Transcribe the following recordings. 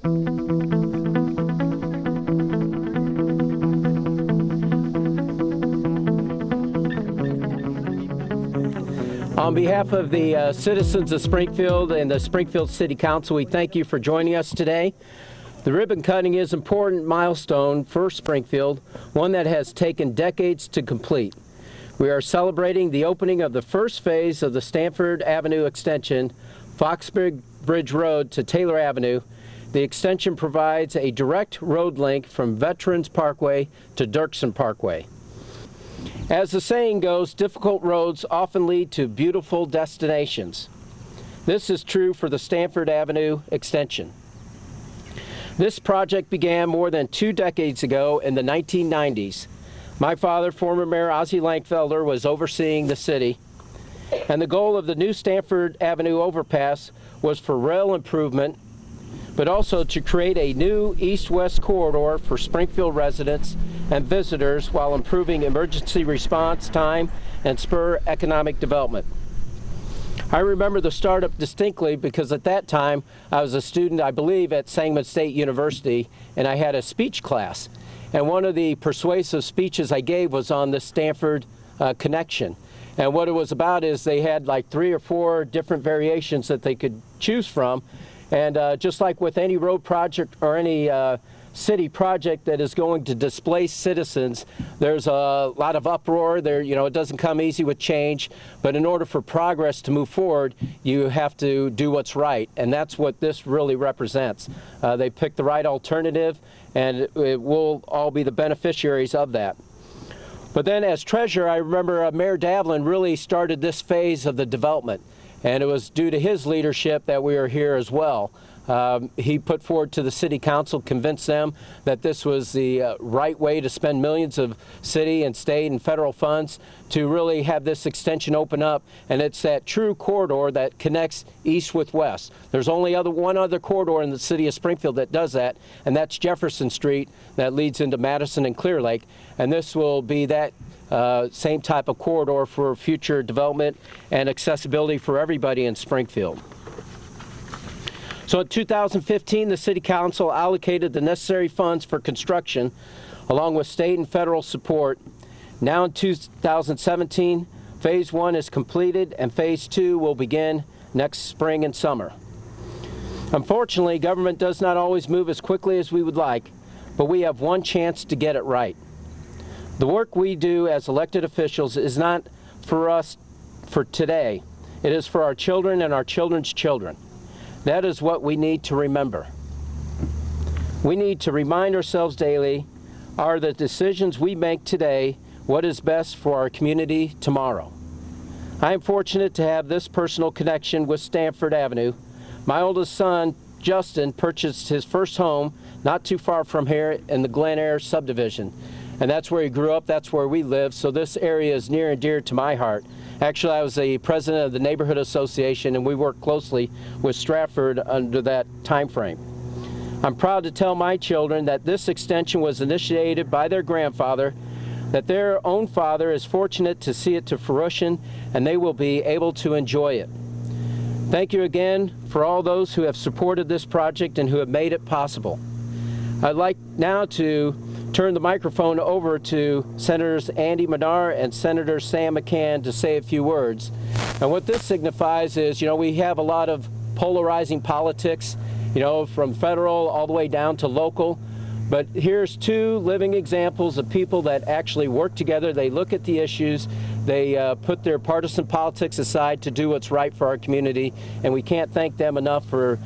On behalf of the citizens of Springfield and the Springfield City Council, we thank you for joining us today. The ribbon cutting is an important milestone for Springfield, one that has taken decades to complete. We are celebrating the opening of the first phase of the Stanford Avenue extension, Foxbridge Road to Taylor Avenue. The extension provides a direct road link from Veterans Parkway to Dirksen Parkway. As the saying goes, difficult roads often lead to beautiful destinations. This is true for the Stanford Avenue extension. This project began more than 2 decades ago in the 1990s. My father, former Mayor Ozzie Langfelder, was overseeing the city, and the goal of the new Stanford Avenue overpass was for rail improvement, but also to create a new east-west corridor for Springfield residents and visitors while improving emergency response time and spur economic development. I remember the startup distinctly because at that time I was a student, I believe, at Sangamon State University, and I had a speech class. And one of the persuasive speeches I gave was on the Stanford connection. And what it was about is they had like 3 or 4 different variations that they could choose from. And just like with any road project or any city project that is going to displace citizens, there's a lot of uproar there. You know, it doesn't come easy with change, but in order for progress to move forward, you have to do what's right, and that's what this really represents. They picked the right alternative, and it will all be the beneficiaries of that. But then as treasurer, I remember Mayor Davlin really started this phase of the development, and it was due to his leadership that we are here as well. He put forward to the City Council, convinced them that this was the right way to spend millions of city and state and federal funds to really have this extension open up, and it's that true corridor that connects east with west. There's only one other corridor in the city of Springfield that does that, and that's Jefferson Street that leads into Madison and Clear Lake, and this will be that same type of corridor for future development and accessibility for everybody in Springfield. So in 2015, the City Council allocated the necessary funds for construction, along with state and federal support. Now in 2017, Phase 1 is completed, and Phase 2 will begin next spring and summer. Unfortunately, government does not always move as quickly as we would like, but we have one chance to get it right. The work we do as elected officials is not for us for today. It is for our children and our children's children. That is what we need to remember. We need to remind ourselves daily, are the decisions we make today what is best for our community tomorrow? I am fortunate to have this personal connection with Stanford Avenue. My oldest son, Justin, purchased his first home not too far from here in the Glen Eyre subdivision. And that's where he grew up, that's where we live, so this area is near and dear to my heart. Actually, I was the president of the Neighborhood Association, and we worked closely with Stratford under that time frame. I'm proud to tell my children that this extension was initiated by their grandfather, that their own father is fortunate to see it to fruition, and they will be able to enjoy it. Thank you again for all those who have supported this project and who have made it possible. I'd like now to turn the microphone over to Senators Andy Manar and Senator Sam McCann to say a few words. And what this signifies is, we have a lot of polarizing politics, from federal all the way down to local. But here's 2 living examples of people that actually work together. They look at the issues, they put their partisan politics aside to do what's right for our community, and we can't thank them enough for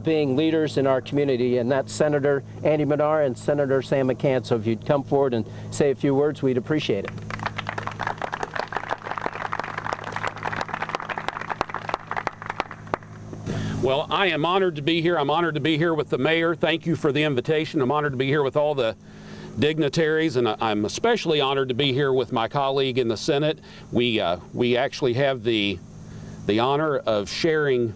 being leaders in our community, and that's Senator Andy Manar and Senator Sam McCann. So if you'd come forward and say a few words, we'd appreciate it. Well, I am honored to be here. I'm honored to be here with the mayor. Thank you for the invitation. I'm honored to be here with all the dignitaries, and I'm especially honored to be here with my colleague in the Senate. We actually have the honor of sharing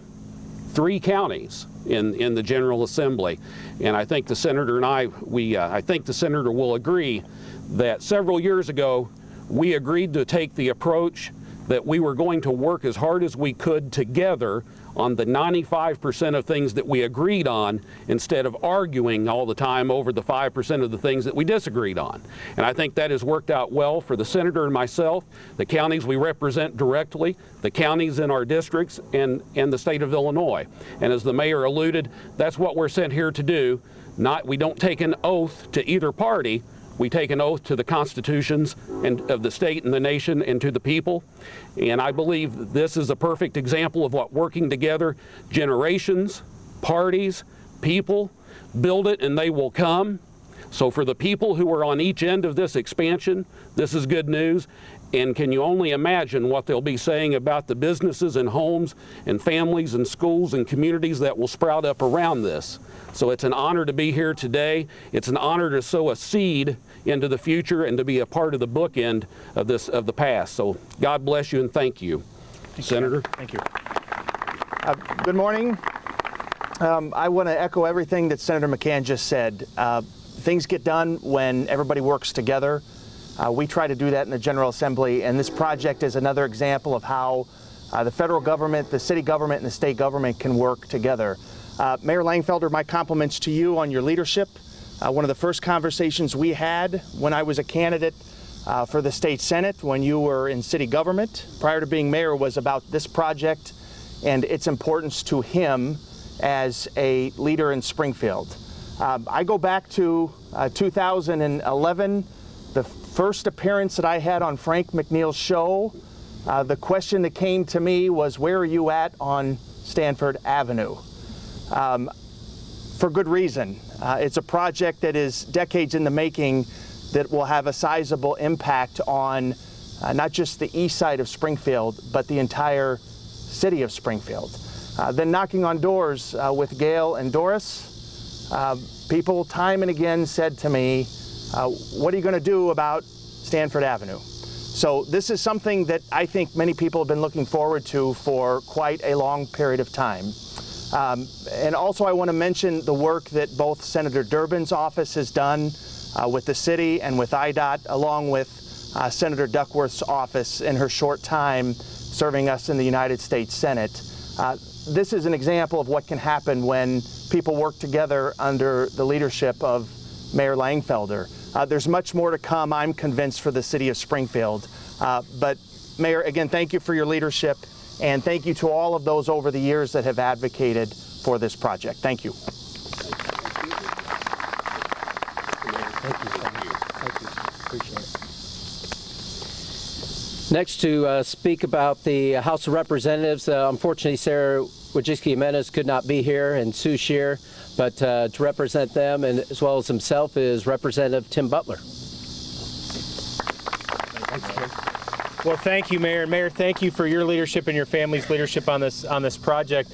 3 counties in the General Assembly, and I think the senator and I think the senator will agree that several years ago we agreed to take the approach that we were going to work as hard as we could together on the 95% of things that we agreed on instead of arguing all the time over the 5% of the things that we disagreed on. And I think that has worked out well for the senator and myself, the counties we represent directly, the counties in our districts, and the state of Illinois. And as the mayor alluded, that's what we're sent here to do. We don't take an oath to either party. We take an oath to the constitutions and of the state and the nation and to the people. And I believe this is a perfect example of what working together, generations, parties, people, build it and they will come. So for the people who are on each end of this expansion, this is good news. And can you only imagine what they'll be saying about the businesses and homes and families and schools and communities that will sprout up around this. So it's an honor to be here today. It's an honor to sow a seed into the future and to be a part of the bookend of the past. So God bless you and thank you. Senator. Thank you. Good morning. I want to echo everything that Senator McCann just said. Things get done when everybody works together. We try to do that in the General Assembly, and this project is another example of how the federal government, the city government, and the state government can work together. Mayor Langfelder, my compliments to you on your leadership. One of the first conversations we had when I was a candidate for the state senate, when you were in city government, prior to being mayor, was about this project and its importance to him as a leader in Springfield. I go back to 2011, the first appearance that I had on Frank McNeil's show. The question that came to me was, where are you at on Stanford Avenue? For good reason. It's a project that is decades in the making that will have a sizable impact on not just the east side of Springfield, but the entire city of Springfield. Then knocking on doors with Gail and Doris, people time and again said to me, what are you going to do about Stanford Avenue? So this is something that I think many people have been looking forward to for quite a long period of time. And also I want to mention the work that both Senator Durbin's office has done with the city and with IDOT, along with Senator Duckworth's office in her short time serving us in the United States Senate. This is an example of what can happen when people work together under the leadership of Mayor Langfelder. There's much more to come, I'm convinced, for the city of Springfield. But Mayor, again, thank you for your leadership, and thank you to all of those over the years that have advocated for this project. Thank you. Thank you. Thank you. Appreciate it. Next to speak about the House of Representatives, unfortunately Sarah Wojcicki-Jimenez could not be here, and Sue Shear, but to represent them and as well as himself is Representative Tim Butler. Well, thank you, Mayor. Mayor, thank you for your leadership and your family's leadership on this project.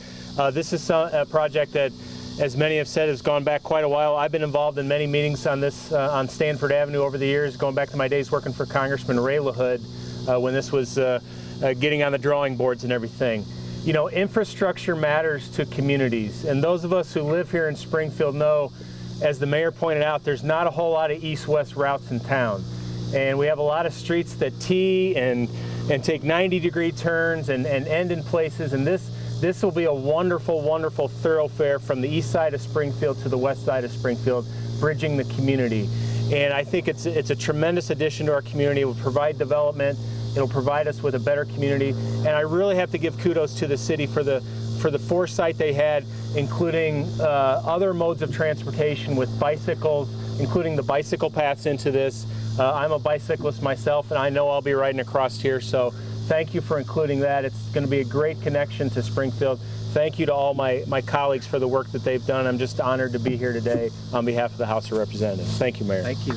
This is a project that, as many have said, has gone back quite a while. I've been involved in many meetings on this on Stanford Avenue over the years, going back to my days working for Congressman Ray LaHood when this was getting on the drawing boards and everything. You know, infrastructure matters to communities, and those of us who live here in Springfield know, as the mayor pointed out, there's not a whole lot of east-west routes in town. And we have a lot of streets that tee and take 90-degree turns and end in places, and this will be a wonderful, wonderful thoroughfare from the east side of Springfield to the west side of Springfield, bridging the community. And I think it's a tremendous addition to our community. It will provide development. It'll provide us with a better community. And I really have to give kudos to the city for the foresight they had, including other modes of transportation with bicycles, including the bicycle paths into this. I'm a bicyclist myself, and I know I'll be riding across here, so thank you for including that. It's going to be a great connection to Springfield. Thank you to all my colleagues for the work that they've done. I'm just honored to be here today on behalf of the House of Representatives. Thank you, Mayor. Thank you.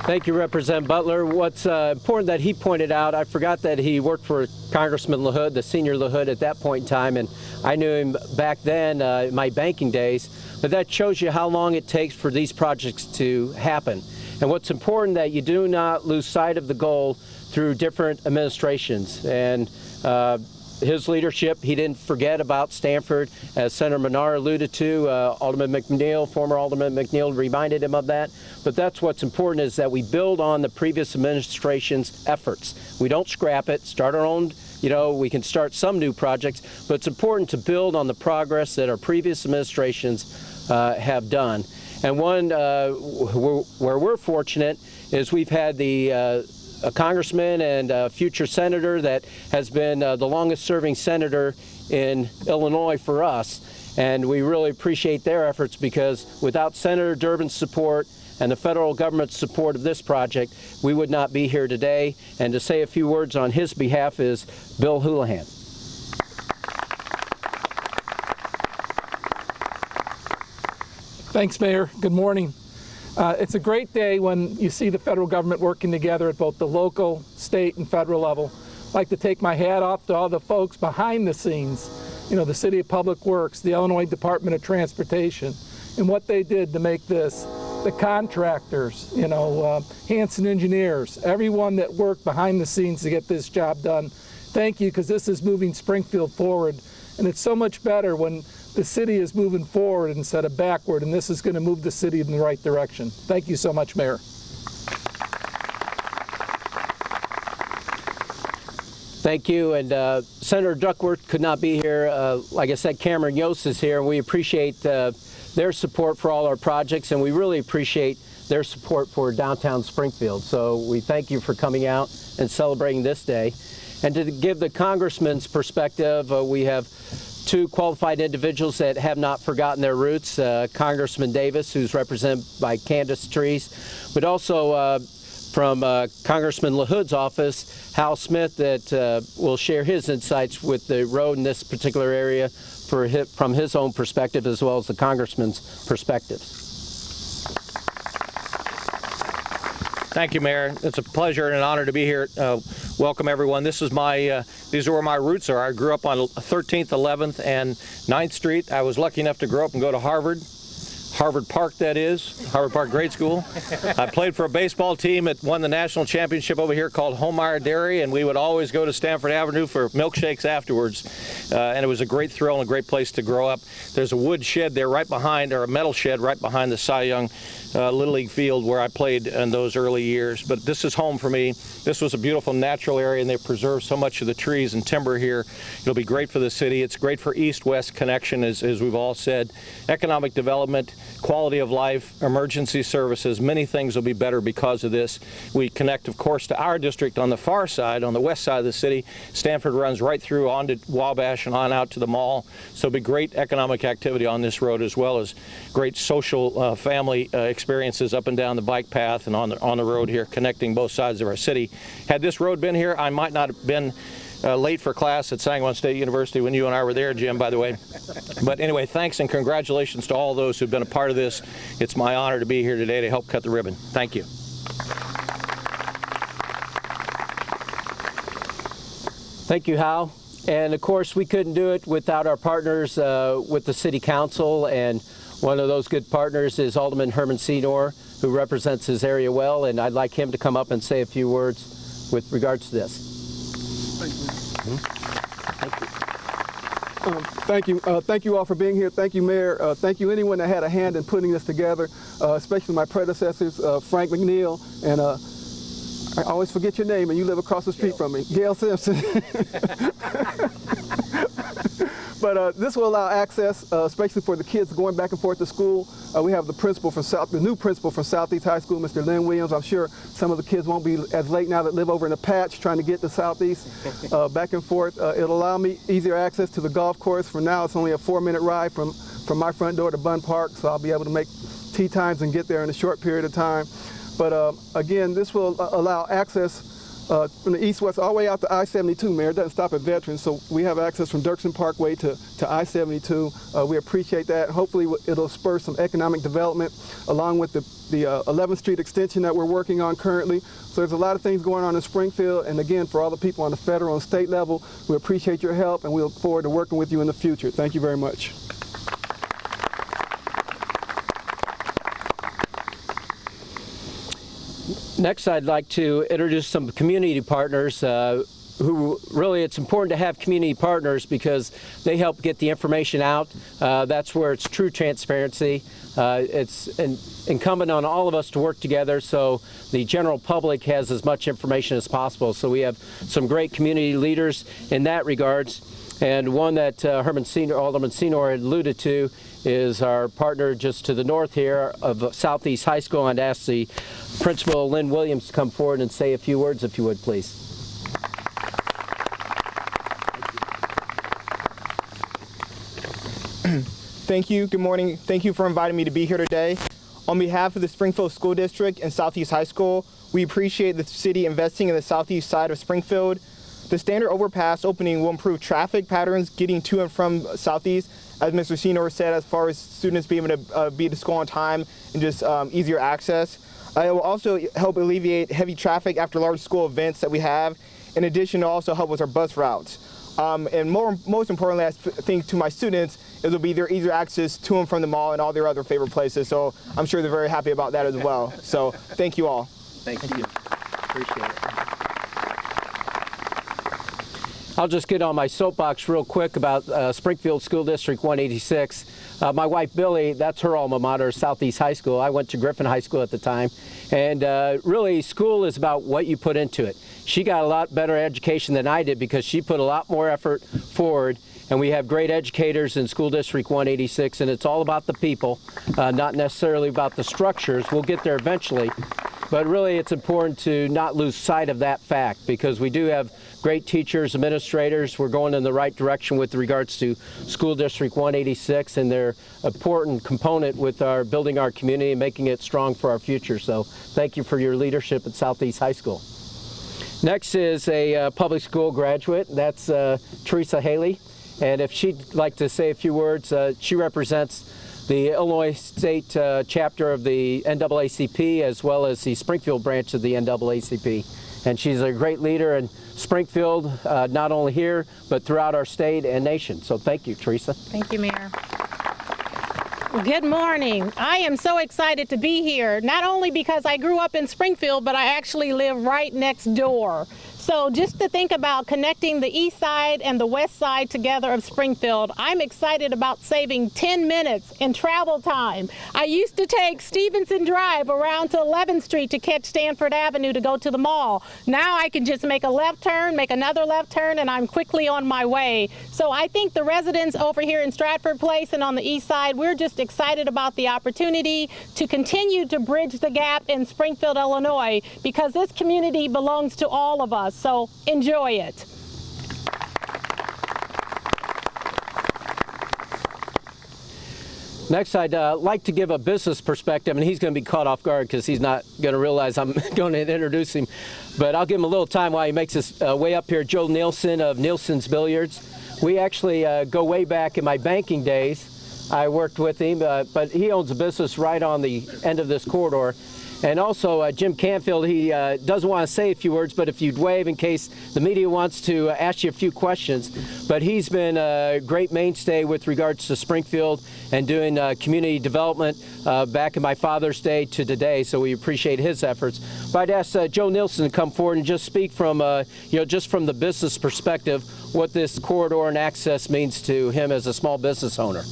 Thank you, Representative Butler. What's important that he pointed out, I forgot that he worked for Congressman LaHood, the senior LaHood at that point in time, and I knew him back then in my banking days. But that shows you how long it takes for these projects to happen. And what's important that you do not lose sight of the goal through different administrations. And his leadership, he didn't forget about Stanford, as Senator Menard alluded to. Alderman McNeil, former Alderman McNeil, reminded him of that. But that's what's important, is that we build on the previous administration's efforts. We don't scrap it, start our own we can start some new projects, but it's important to build on the progress that our previous administrations have done. And one where we're fortunate is we've had a congressman and a future senator that has been the longest serving senator in Illinois for us. And we really appreciate their efforts, because without Senator Durbin's support and the federal government's support of this project, we would not be here today. And to say a few words on his behalf is Bill Houlihan. Thanks, Mayor. Good morning. It's a great day when you see the federal government working together at both the local, state, and federal level. I'd like to take my hat off to all the folks behind the scenes, the City of Public Works, the Illinois Department of Transportation, and what they did to make this, the contractors, Hanson Engineers, everyone that worked behind the scenes to get this job done. Thank you, because this is moving Springfield forward, and it's so much better when the city is moving forward instead of backward, and this is going to move the city in the right direction. Thank you so much, Mayor. Thank you. And Senator Duckworth could not be here. Like I said, Cameron Yost is here, and we appreciate their support for all our projects, and we really appreciate their support for downtown Springfield. So we thank you for coming out and celebrating this day. And to give the congressman's perspective, we have two qualified individuals that have not forgotten their roots, Congressman Davis, who's represented by Candace Trees, but also from Congressman LaHood's office, Hal Smith, that will share his insights with the road in this particular area from his own perspective, as well as the congressman's perspectives. Thank you, Mayor. It's a pleasure and an honor to be here. Welcome, everyone. This is these are where my roots are. I grew up on 13th, 11th, and 9th Street. I was lucky enough to grow up and go to Harvard Park, that is, Harvard Park Grade School. I played for a baseball team that won the national championship over here called Homemeyer Dairy, and we would always go to Stanford Avenue for milkshakes afterwards. And it was a great thrill and a great place to grow up. There's a wood shed there right behind, or a metal shed right behind the Cy Young Little League field where I played in those early years. But this is home for me. This was a beautiful natural area, and they preserved so much of the trees and timber here. It'll be great for the city. It's great for east-west connection, as we've all said. Economic development, quality of life, emergency services, many things will be better because of this. We connect, of course, to our district on the far side, on the west side of the city. Stanford runs right through onto Wabash and on out to the mall. So it'll be great economic activity on this road, as well as great social family experiences up and down the bike path and on the road here, connecting both sides of our city. Had this road been here, I might not have been late for class at Sangamon State University when you and I were there, Jim, by the way. But anyway, thanks and congratulations to all those who've been a part of this. It's my honor to be here today to help cut the ribbon. Thank you. Thank you, Hal. And of course, we couldn't do it without our partners with the City Council, and one of those good partners is Alderman Herman Senior, who represents his area well, and I'd like him to come up and say a few words with regards to this. Thank you. Thank you all for being here. Thank you, Mayor. Thank you anyone that had a hand in putting this together, especially my predecessors, Frank McNeil, and I always forget your name, and you live across the street from me, Gail Simpson. But this will allow access, especially for the kids going back and forth to school. We have the new principal from Southeast High School, Mr. Lynn Williams. I'm sure some of the kids won't be as late now that live over in the patch trying to get to Southeast back and forth. It'll allow me easier access to the golf course. For now, it's only a 4-minute ride from my front door to Bunn Park, so I'll be able to make tee times and get there in a short period of time. But again, this will allow access from the east-west all the way out to I-72, Mayor. It doesn't stop at Veterans, so we have access from Dirksen Parkway to I-72. We appreciate that. Hopefully it'll spur some economic development along with the 11th Street extension that we're working on currently. So there's a lot of things going on in Springfield, and again, for all the people on the federal and state level, we appreciate your help, and we look forward to working with you in the future. Thank you very much. Next, I'd like to introduce some community partners. who really, it's important to have community partners because they help get the information out. That's where it's true transparency. It's incumbent on all of us to work together so the general public has as much information as possible. So we have some great community leaders in that regards. And one that Alderman Senor had alluded to is our partner just to the north here of Southeast High School. And ask the Principal Lynn Williams to come forward and say a few words, if you would, please. Thank you. Good morning. Thank you for inviting me to be here today. On behalf of the Springfield School District and Southeast High School, we appreciate the city investing in the southeast side of Springfield. The standard overpass opening will improve traffic patterns getting to and from Southeast, as Mr. Senor said, as far as students being able to be to school on time and just easier access. It will also help alleviate heavy traffic after large school events that we have. In addition, it will also help with our bus routes. And most importantly, I think to my students, it will be their easier access to and from the mall and all their other favorite places. So I'm sure they're very happy about that as well. So thank you all. Thank you. Appreciate it. I'll just get on my soapbox real quick about Springfield School District 186. My wife Billy, that's her alma mater, Southeast High School. I went to Griffin High School at the time. And really, school is about what you put into it. She got a lot better education than I did because she put a lot more effort forward. And we have great educators in School District 186, and it's all about the people, not necessarily about the structures. We'll get there eventually. But really, it's important to not lose sight of that fact because we do have great teachers, administrators. We're going in the right direction with regards to School District 186 and their important component with our building our community and making it strong for our future. So thank you for your leadership at Southeast High School. Next is a public school graduate. That's Teresa Haley. And if she'd like to say a few words, she represents the Illinois State chapter of the NAACP as well as the Springfield branch of the NAACP. And she's a great leader in Springfield, not only here, but throughout our state and nation. So thank you, Teresa. Thank you, Mayor. Good morning. I am so excited to be here, not only because I grew up in Springfield, but I actually live right next door. So just to think about connecting the east side and the west side together of Springfield, I'm excited about saving 10 minutes in travel time. I used to take Stevenson Drive around to 11th Street to catch Stanford Avenue to go to the mall. Now I can just make a left turn, make another left turn, and I'm quickly on my way. So I think the residents over here in Stratford Place and on the east side, we're just excited about the opportunity to continue to bridge the gap in Springfield, Illinois, because this community belongs to all of us. So enjoy it. Next, I'd like to give a business perspective, and he's going to be caught off guard because he's not going to realize I'm going to introduce him. But I'll give him a little time while he makes his way up here. Joe Nielsen of Nielsen's Billiards. We actually go way back in my banking days. I worked with him, but he owns a business right on the end of this corridor. And also Jim Canfield, he doesn't want to say a few words, but if you'd wave in case the media wants to ask you a few questions. But he's been a great mainstay with regards to Springfield and doing community development back in my father's day to today, so we appreciate his efforts. But I'd ask Joe Nielsen to come forward and just speak from, just from the business perspective, what this corridor and access means to him as a small business owner.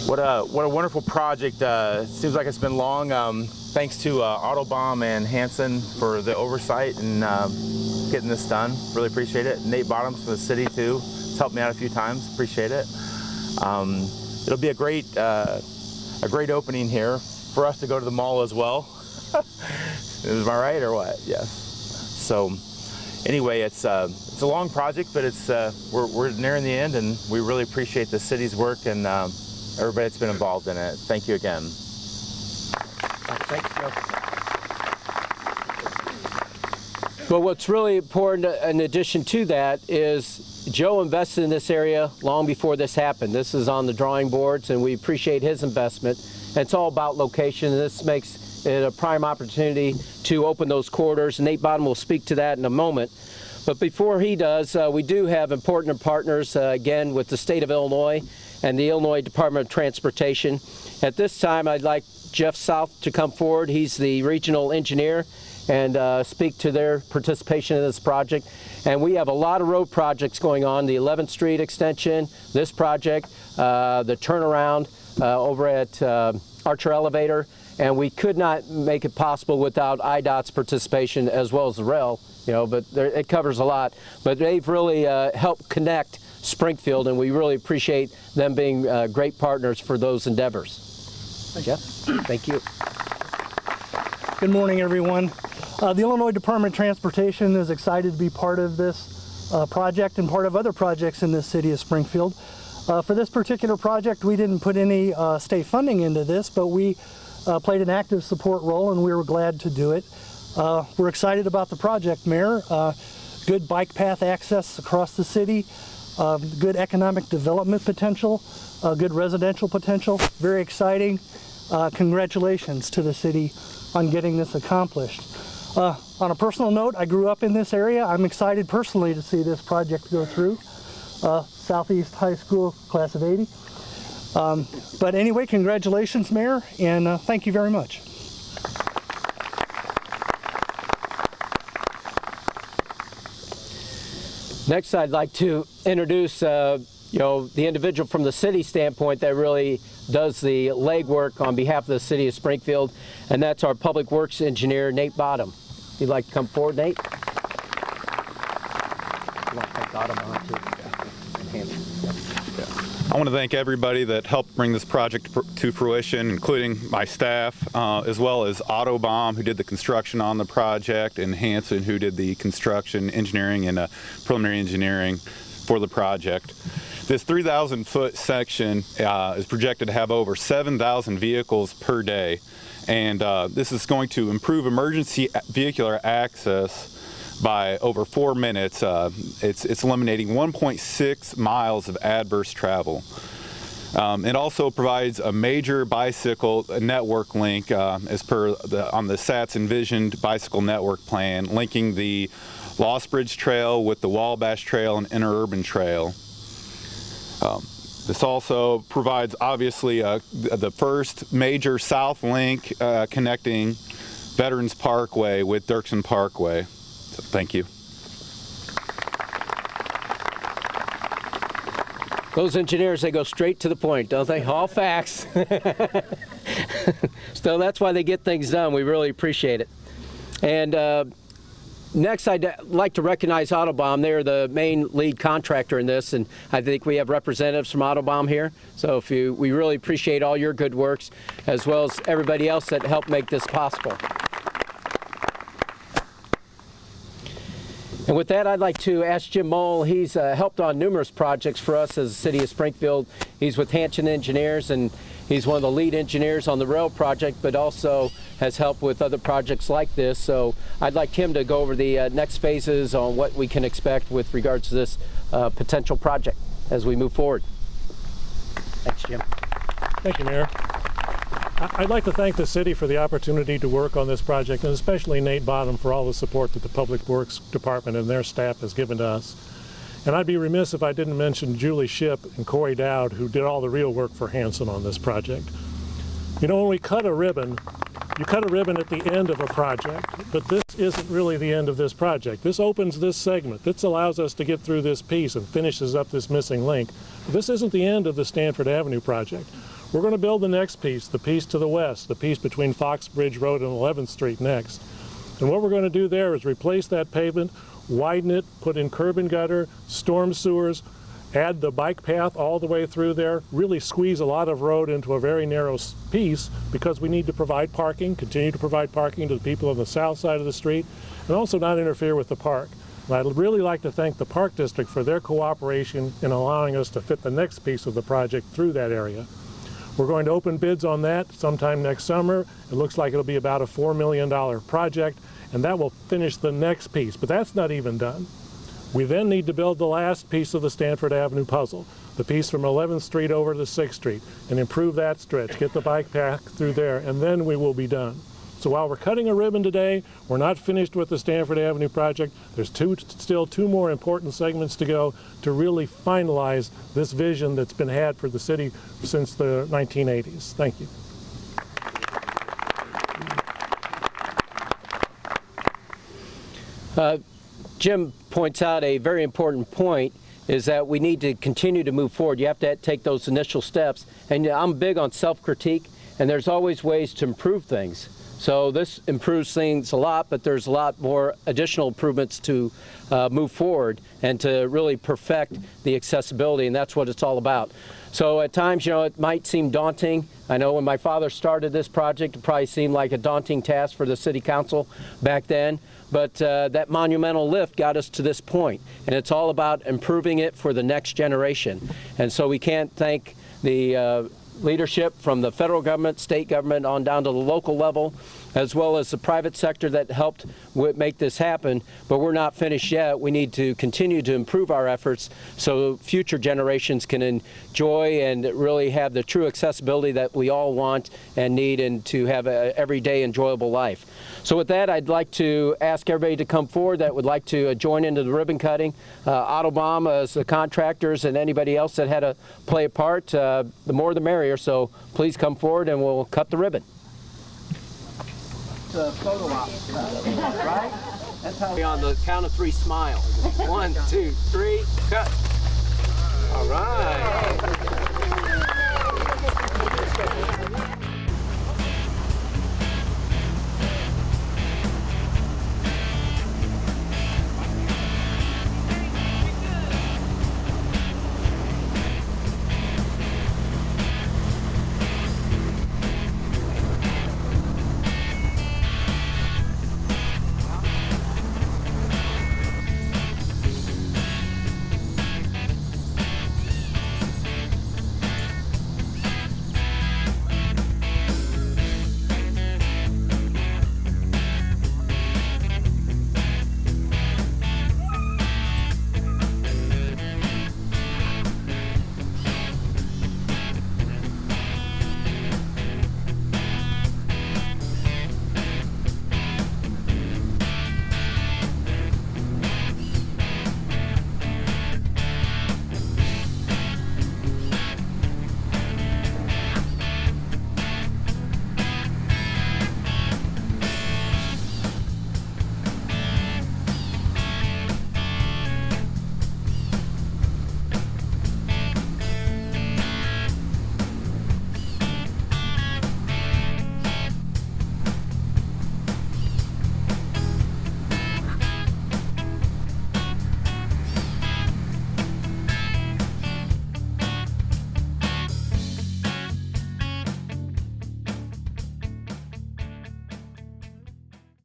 What a wonderful project. Seems like it's been long. Thanks to Autobahn and Hanson for the oversight and getting this done. Really appreciate it. Nate Bottoms from the city too. It's helped me out a few times. Appreciate it. It'll be a great opening here for us to go to the mall as well. Am I right or what? Yes. So anyway, it's a long project, but it's we're nearing the end, and we really appreciate the city's work and everybody that's been involved in it. Thank you again. Thanks, Joe. But what's really important in addition to that is Joe invested in this area long before this happened. This is on the drawing boards, and we appreciate his investment. And it's all about location, and this makes it a prime opportunity to open those corridors. And Nate Bottom will speak to that in a moment. But before he does, we do have important partners, again, with the state of Illinois and the Illinois Department of Transportation. At this time, I'd like Jeff South to come forward. He's the regional engineer, and speak to their participation in this project. And we have a lot of road projects going on, the 11th Street extension, this project, the turnaround over at Archer Elevator, and we could not make it possible without IDOT's participation as well as the rail, but it covers a lot. But they've really helped connect Springfield, and we really appreciate them being great partners for those endeavors. Jeff, thank you. Good morning, everyone. The Illinois Department of Transportation is excited to be part of this project and part of other projects in this city of Springfield. For this particular project, we didn't put any state funding into this, but we played an active support role, and we were glad to do it. We're excited about the project, Mayor. Good bike path access across the city, good economic development potential, good residential potential. Very exciting. Congratulations to the city on getting this accomplished. On a personal note, I grew up in this area. I'm excited personally to see this project go through. Southeast High School, class of '80. But anyway, congratulations, Mayor, and thank you very much. Next, I'd like to introduce the individual from the city standpoint that really does the legwork on behalf of the city of Springfield, and that's our Public Works engineer, Nate Bottom. If you'd like to come forward, Nate. I want to thank everybody that helped bring this project to fruition, including my staff, as well as Autobahn, who did the construction on the project, and Hanson, who did the construction, engineering, and preliminary engineering for the project. This 3,000-foot section is projected to have over 7,000 vehicles per day, and this is going to improve emergency vehicular access by over 4 minutes. It's eliminating 1.6 miles of adverse travel. It also provides a major bicycle network link as per on the SAT's envisioned bicycle network plan, linking the Lost Bridge Trail with the Wabash Trail and Interurban Trail. This also provides, obviously, the first major south link connecting Veterans Parkway with Dirksen Parkway. So, thank you. Those engineers, they go straight to the point, don't they? All facts. So that's why they get things done. We really appreciate it. And next, I'd like to recognize Autobahn. They're the main lead contractor in this, and I think we have representatives from Autobahn here. So we really appreciate all your good works, as well as everybody else that helped make this possible. And with that, I'd like to ask Jim Mole. He's helped on numerous projects for us as the city of Springfield. He's with Hanson Engineers, and he's one of the lead engineers on the rail project, but also has helped with other projects like this. So I'd like him to go over the next phases on what we can expect with regards to this potential project as we move forward. Thanks, Jim. Thank you, Mayor. I'd like to thank the city for the opportunity to work on this project, and especially Nate Bottom for all the support that the Public Works Department and their staff has given to us. And I'd be remiss if I didn't mention Julie Shipp and Corey Dowd, who did all the real work for Hanson on this project. You know, when we cut a ribbon, you cut a ribbon at the end of a project, but this isn't really the end of this project. This opens this segment. This allows us to get through this piece and finishes up this missing link. But this isn't the end of the Stanford Avenue project. We're going to build the next piece, the piece to the west, the piece between Fox Bridge Road and 11th Street next. And what we're going to do there is replace that pavement, widen it, put in curb and gutter, storm sewers, add the bike path all the way through there, really squeeze a lot of road into a very narrow piece because we need to provide parking, continue to provide parking to the people on the south side of the street, and also not interfere with the park. And I'd really like to thank the Park District for their cooperation in allowing us to fit the next piece of the project through that area. We're going to open bids on that sometime next summer. It looks like it'll be about a $4 million project, and that will finish the next piece, but that's not even done. We then need to build the last piece of the Stanford Avenue puzzle, the piece from 11th Street over to 6th Street, and improve that stretch, get the bike path through there, and then we will be done. So while we're cutting a ribbon today, we're not finished with the Stanford Avenue project. There's still two more important segments to go to really finalize this vision that's been had for the city since the 1980s. Thank you. Jim points out a very important point, is that we need to continue to move forward. You have to take those initial steps. And I'm big on self-critique, and there's always ways to improve things. So this improves things a lot, but there's a lot more additional improvements to move forward and to really perfect the accessibility, and that's what it's all about. So at times, it might seem daunting. I know when my father started this project, it probably seemed like a daunting task for the city council back then, but that monumental lift got us to this point, and it's all about improving it for the next generation. And so we can't thank the leadership from the federal government, state government, on down to the local level, as well as the private sector that helped make this happen. But we're not finished yet. We need to continue to improve our efforts so future generations can enjoy and really have the true accessibility that we all want and need, and to have an everyday enjoyable life. So with that, I'd like to ask everybody to come forward that would like to join into the ribbon cutting. Autobahn as the contractors and anybody else that had to play a part, the more the merrier. So please come forward and we'll cut the ribbon. It's a photo op, right? That's how we on the count of 3 smile. 1, 2, 3, cut. All right.